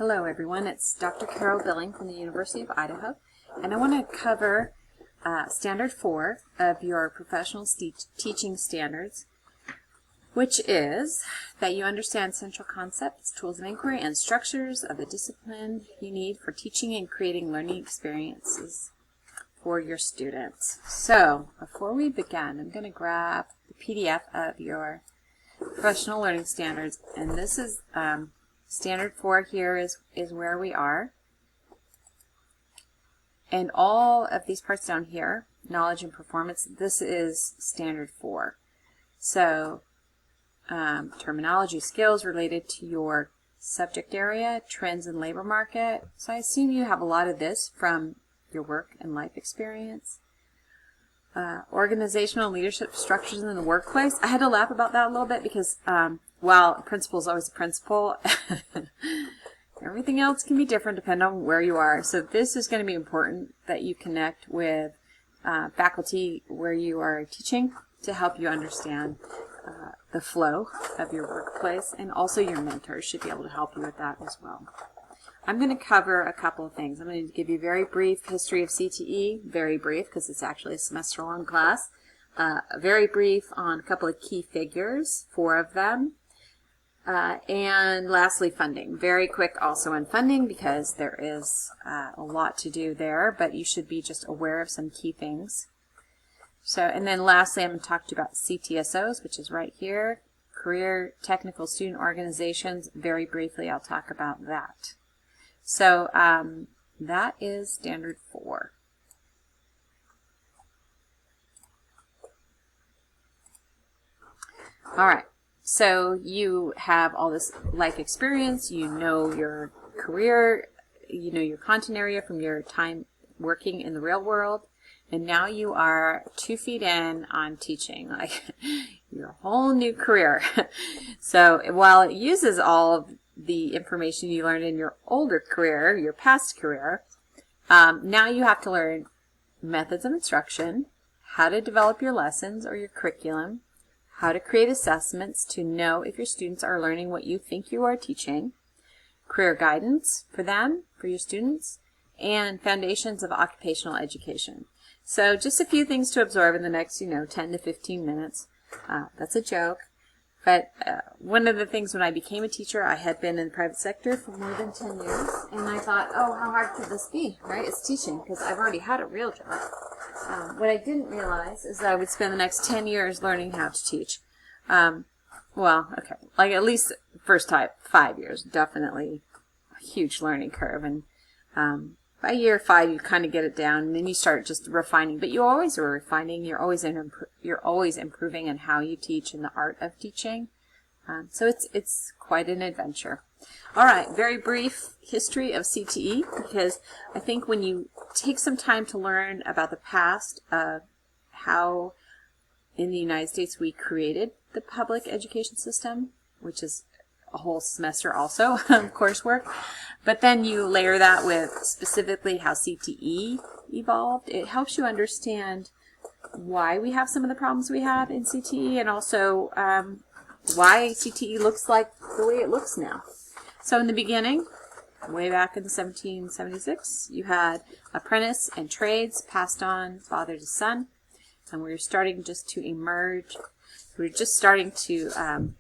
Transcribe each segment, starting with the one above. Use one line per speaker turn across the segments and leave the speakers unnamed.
Hello everyone, it's Dr. Carol Billing from the University of Idaho, and I want to cover Standard 4 of your professional teaching standards, which is that you understand central concepts, tools of inquiry, and structures of the discipline you need for teaching and creating learning experiences for your students. So, before we begin, I'm going to grab the PDF of your professional learning standards, and this is Standard 4 here is where we are. And all of these parts down here, knowledge and performance, this is Standard 4. So, terminology, skills related to your subject area, trends in labor market. So I assume you have a lot of this from your work and life experience. Organizational leadership structures in the workplace. I had to laugh about that a little bit because while a principal is always a principal, everything else can be different depending on where you are. So this is going to be important that you connect with faculty where you are teaching to help you understand the flow of your workplace, and also your mentors should be able to help you with that as well. I'm going to cover a couple of things. I'm going to give you a very brief history of CTE, very brief because it's actually a semester-long class, very brief on a couple of key figures, 4 of them, and lastly funding. Very quick also on funding because there is a lot to do there, but you should be just aware of some key things. So, and then lastly, I'm going to talk to you about CTSOs, which is right here, Career Technical Student Organizations. Very briefly, I'll talk about that. So that is Standard 4. All right, so you have all this life experience, you know your career, you know your content area from your time working in the real world, and now you are 2 feet in on teaching, like your whole new career. So while it uses all of the information you learned in your older career, your past career, now you have to learn methods of instruction, how to develop your lessons or your curriculum, how to create assessments to know if your students are learning what you think you are teaching, career guidance for them, for your students, and foundations of occupational education. So just a few things to absorb in the next, 10 to 15 minutes. That's a joke. But one of the things when I became a teacher, I had been in the private sector for more than 10 years, and I thought, oh, how hard could this be, right? It's teaching, because I've already had a real job. What I didn't realize is that I would spend the next 10 years learning how to teach. Well, okay, like at least the first 5 years, definitely a huge learning curve, and by year 5 you kind of get it down, and then you start just refining. But you always are refining. You're always improving in how you teach and the art of teaching. So it's quite an adventure. All right, very brief history of CTE, because I think when you take some time to learn about the past of how in the United States we created the public education system, which is a whole semester also of coursework, but then you layer that with specifically how CTE evolved. It helps you understand why we have some of the problems we have in CTE, and also why CTE looks like the way it looks now. So in the beginning, way back in 1776, you had apprentice and trades passed on father to son, and we were starting just to emerge. We were just starting to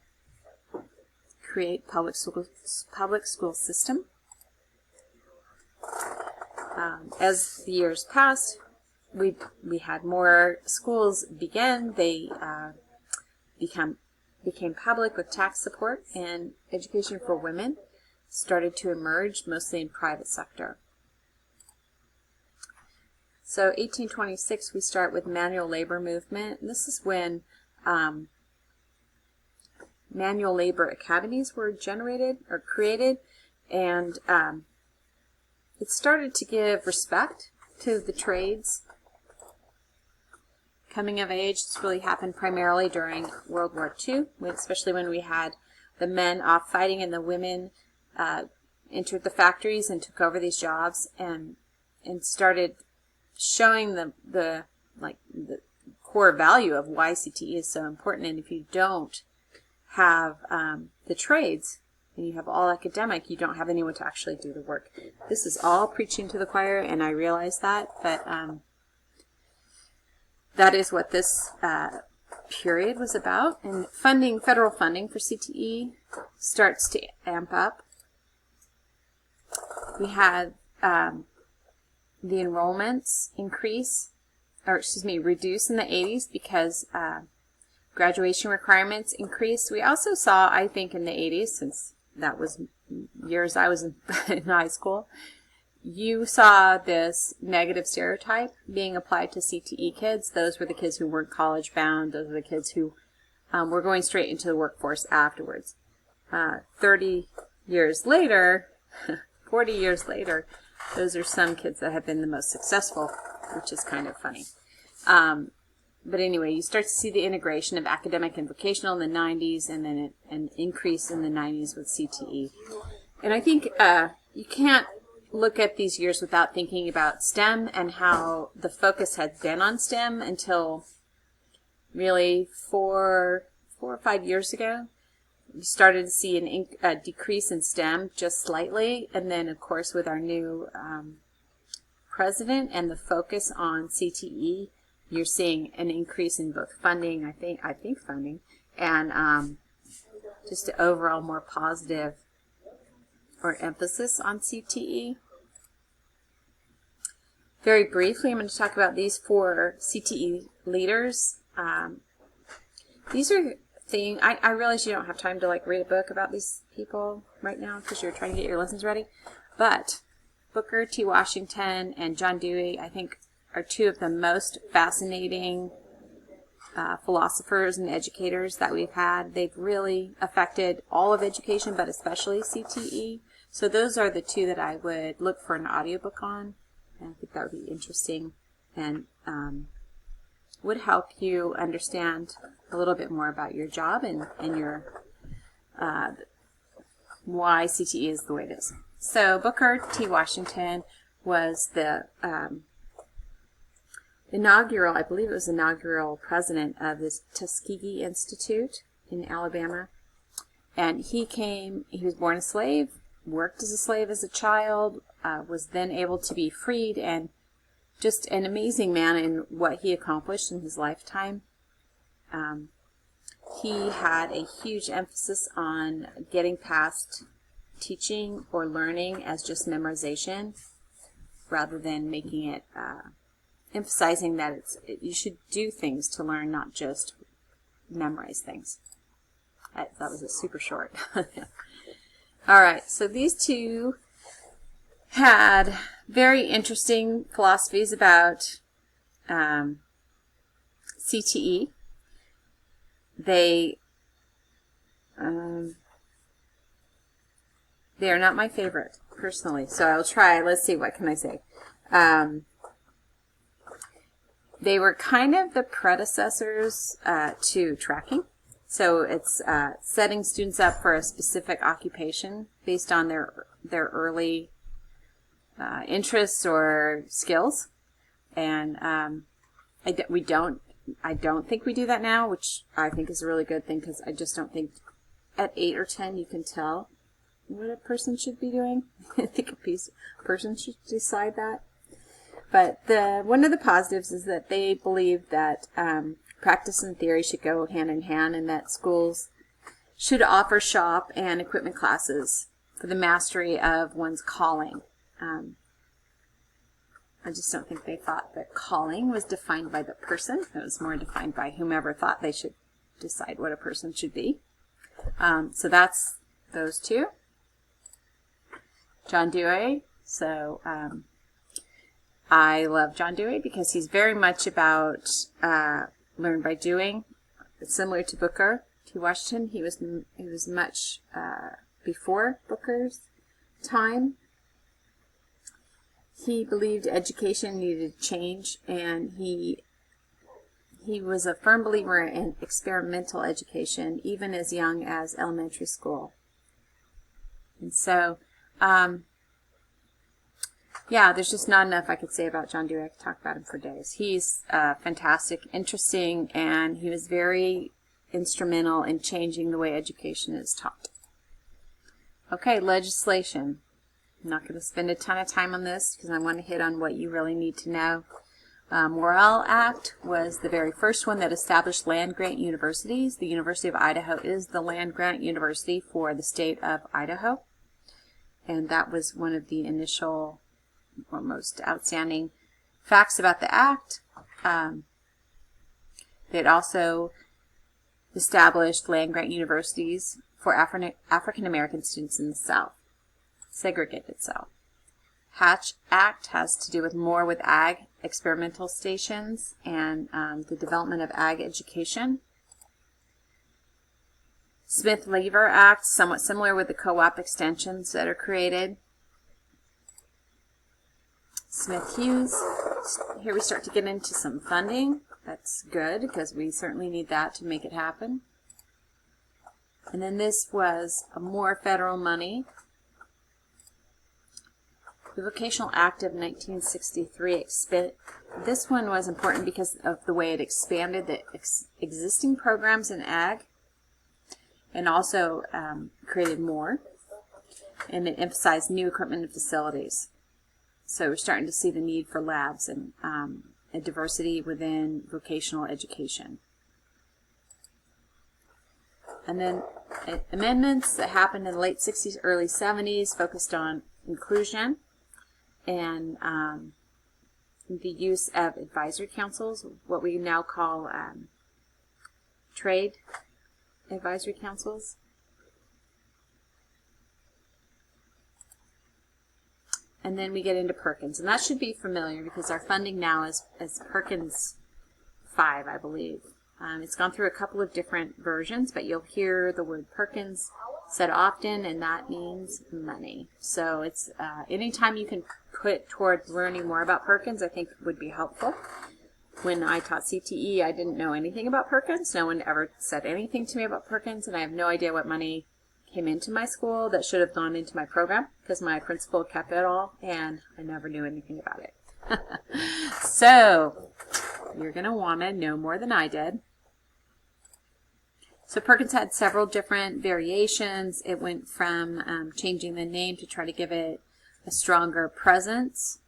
create public school system. As the years passed, we had more schools begin. They became public with tax support, and education for women started to emerge, mostly in private sector. So 1826, we start with manual labor movement. And this is when manual labor academies were generated or created, and it started to give respect to the trades. Coming of age, this really happened primarily during World War II, especially when we had the men off fighting and the women entered the factories and took over these jobs and started showing the core value of why CTE is so important. And if you don't have the trades, and you have all academic, you don't have anyone to actually do the work. This is all preaching to the choir, and I realize that, but that is what this period was about. And federal funding for CTE starts to amp up. We had the enrollments reduce in the 80s because graduation requirements increased. We also saw, I think, in the 80s, since that was years I was in high school, you saw this negative stereotype being applied to CTE kids. Those were the kids who weren't college bound. Those were the kids who were going straight into the workforce afterwards. 30 years later, 40 years later, those are some kids that have been the most successful, which is kind of funny. But anyway, you start to see the integration of academic and vocational in the 90s, and then an increase in the 90s with CTE. And I think you can't look at these years without thinking about STEM and how the focus had been on STEM until really 4 or 5 years ago. You started to see a decrease in STEM just slightly, and then of course with our new president and the focus on CTE, you're seeing an increase in both funding, I think funding, and just an overall more positive or emphasis on CTE. Very briefly, I'm going to talk about these 4 CTE leaders. These are things, I realize you don't have time to read a book about these people right now because you're trying to get your lessons ready, but Booker T. Washington and John Dewey, I think, are 2 of the most fascinating philosophers and educators that we've had. They've really affected all of education, but especially CTE. So those are the 2 that I would look for an audiobook on. And I think that would be interesting and would help you understand a little bit more about your job and your why CTE is the way it is. So Booker T. Washington was the inaugural, I believe it was inaugural president of this Tuskegee Institute in Alabama. And he was born a slave, worked as a slave as a child, was then able to be freed, and just an amazing man in what he accomplished in his lifetime. He had a huge emphasis on getting past teaching or learning as just memorization, rather than making it, emphasizing that you should do things to learn, not just memorize things. That was a super short. All right, so these 2 had very interesting philosophies about CTE. They are not my favorite, personally, so I'll try. Let's see, what can I say? They were kind of the predecessors to tracking. So it's setting students up for a specific occupation based on their early interests or skills, and I don't think we do that now, which I think is a really good thing, because I just don't think at 8 or 10 you can tell what a person should be doing. I think a person should decide that. But one of the positives is that they believe that practice and theory should go hand in hand, and that schools should offer shop and equipment classes for the mastery of one's calling. I just don't think they thought that calling was defined by the person. It was more defined by whomever thought they should decide what a person should be. So that's those 2. John Dewey. So I love John Dewey because he's very much about learn by doing. It's similar to Booker T. Washington. He was much before Booker's time. He believed education needed change, and he was a firm believer in experimental education, even as young as elementary school. And so, yeah, there's just not enough I could say about John Dewey. I could talk about him for days. He's fantastic, interesting, and he was very instrumental in changing the way education is taught. Okay, legislation. I'm not going to spend a ton of time on this because I want to hit on what you really need to know. Morrill Act was the very first one that established land-grant universities. The University of Idaho is the land-grant university for the state of Idaho. And that was one of the initial or most outstanding facts about the act. It also established land-grant universities for African American students in the South, segregated South. Hatch Act has to do with more with ag experimental stations and the development of ag education. Smith-Lever Act, somewhat similar with the co-op extensions that are created. Smith-Hughes, here we start to get into some funding. That's good because we certainly need that to make it happen. And then this was more federal money. The Vocational Act of 1963, this one was important because of the way it expanded the existing programs in ag and also created more, and it emphasized new equipment and facilities. So we're starting to see the need for labs and a diversity within vocational education. And then amendments that happened in the late 60s, early 70s focused on inclusion and the use of advisory councils, what we now call trade advisory councils. And then we get into Perkins, and that should be familiar because our funding now is Perkins 5, I believe. It's gone through a couple of different versions, but you'll hear the word Perkins said often, and that means money. So it's anytime you can put towards learning more about Perkins, I think would be helpful. When I taught CTE, I didn't know anything about Perkins. No one ever said anything to me about Perkins, and I have no idea what money came into my school that should have gone into my program because my principal kept it all, and I never knew anything about it. So you're going to want to know more than I did. So Perkins had several different variations. It went from changing the name to try to give it a stronger presence,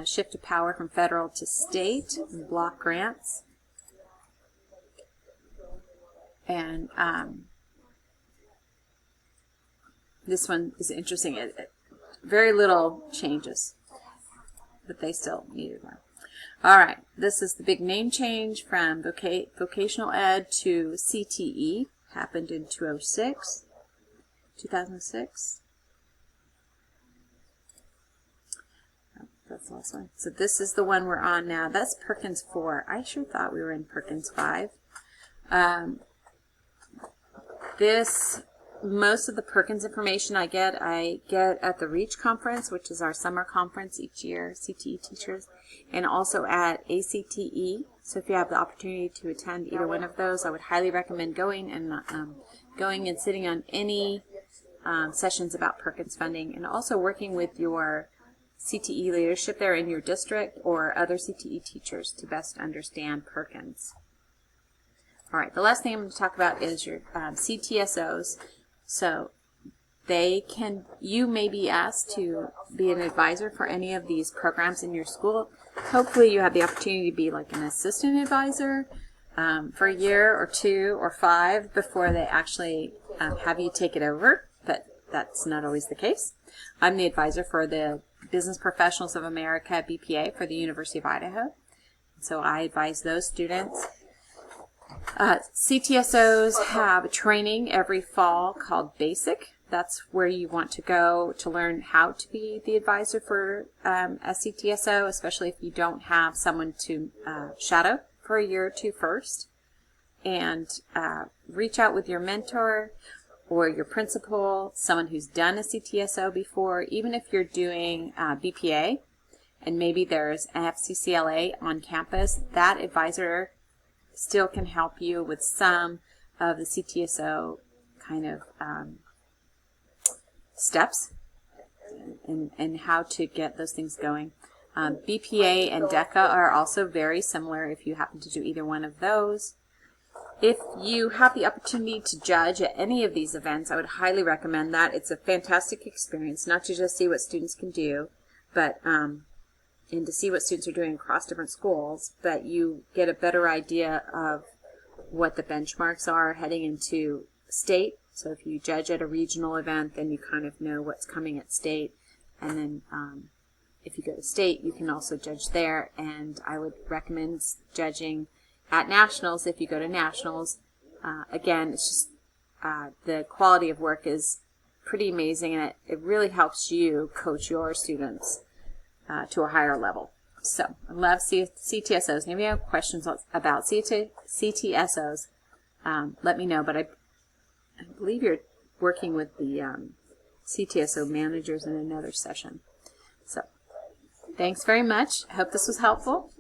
shift of power from federal to state, and block grants. And this one is interesting. Very little changes, but they still needed one. All right, this is the big name change from vocational ed to CTE. Happened in 2006. Oh, that's the last one. So this is the one we're on now. That's Perkins 4. I sure thought we were in Perkins 5. Most of the Perkins information I get at the REACH conference, which is our summer conference each year, CTE teachers, and also at ACTE. So if you have the opportunity to attend either one of those, I would highly recommend going and sitting on any sessions about Perkins funding, and also working with your CTE leadership there in your district or other CTE teachers to best understand Perkins. All right, the last thing I'm going to talk about is your CTSOs. So you may be asked to be an advisor for any of these programs in your school. Hopefully you have the opportunity to be like an assistant advisor for a year or 2 or 5 before they actually have you take it over, but that's not always the case. I'm the advisor for the Business Professionals of America, BPA, for the University of Idaho. So I advise those students. CTSOs have training every fall called BASIC. That's where you want to go to learn how to be the advisor for a CTSO, especially if you don't have someone to shadow for a year or 2 first. And reach out with your mentor or your principal, someone who's done a CTSO before, even if you're doing BPA and maybe there's an FCCLA on campus, that advisor still can help you with some of the CTSO kind of steps and how to get those things going. BPA and DECA are also very similar if you happen to do either one of those. if you have the opportunity to judge at any of these events, I would highly recommend that. It's a fantastic experience, not to just see what students can do, but and to see what students are doing across different schools, but you get a better idea of what the benchmarks are heading into state. So if you judge at a regional event, then you kind of know what's coming at state. And then if you go to state, you can also judge there. And I would recommend judging at nationals if you go to nationals. Again, it's just the quality of work is pretty amazing, and it really helps you coach your students to a higher level. So I love CTSOs. And if you have questions about CTSOs, let me know. But I believe you're working with the CTSO managers in another session. So thanks very much. I hope this was helpful.